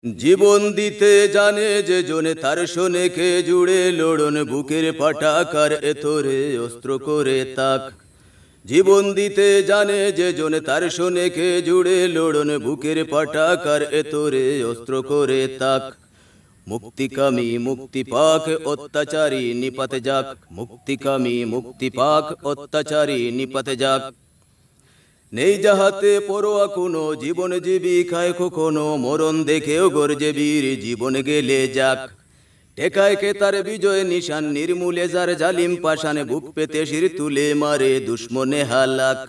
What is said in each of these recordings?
জীবন দিতে জানে যে জনে তার শোনে কে জুড়ে লড়ন বুকের পাটাকার এতরে অস্ত্র করে তাক। জীবন দিতে জানে যে জনে তার শোনে কে জুড়ে লড়ন বুকের পাটাকার এতরে অস্ত্র করে তাক। মুক্তিকামী মুক্তি পাক অত্যাচারী নিপাতে যাক, মুক্তিকামী মুক্তি পাক অত্যাচারী নিপাতে যাক। নেই যাহাতে পরোয়া কোনো, জীবন জীবিকায় কখনো মরণ দেখেও গর্জে বীর জীবন গেলে যাক। টেকায় কে তার বিজয় নিশান, নির্মূলে যার জালিম পাশানে বুক পেতে শির তুলে মারে দুশ্মনে হালাক।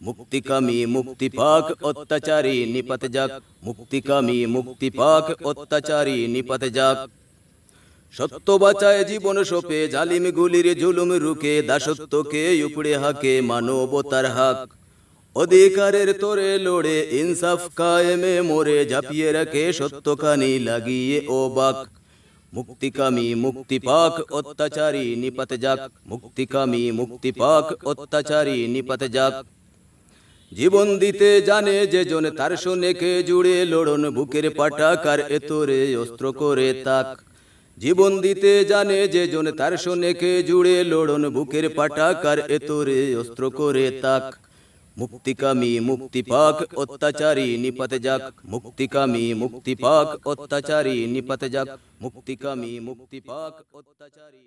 মুক্তিকামী মুক্তি পাক অত্যাচারী নিপাতে যাক, মুক্তিকামী মুক্তি পাক অত্যাচারী নিপাতে যাক। সত্য বাঁচায় জীবন সোপে জালিম গুলির জুলুম রুকে, দাসত্বকে উপড়ে হাকে মানবতার হাক। অধিকারের তোরে লড়ে ইনসাফ কায়েমে মোরে, ঝাঁপিয়ে রাখে সত্যখানি লাগিয়ে ও বাক। মুক্তিকামী মুক্তি পাক অত্যাচারী নিপাতে যাক, মুক্তিকামী মুক্তি পাক অত্যাচারী নিপাতে যাক। জীবন দিতে জানে যে জন তার শোনে কে জুড়ে লড়ন বুকের পাটাকার এতরে অস্ত্র করে তাক। জীবন দিতে জানে যে জন তার শোনে কে জুড়ে লড়ন বুকের পাটাকার এতরে অস্ত্র করে তাক। মুক্তিকামী মুক্তি পাক অত্যাচারী নিপাতে যাক, মুক্তিকামী মুক্তি পাক অত্যাচারী নিপাতে যাক, মুক্তিকামী মুক্তি পাক অত্যাচারী।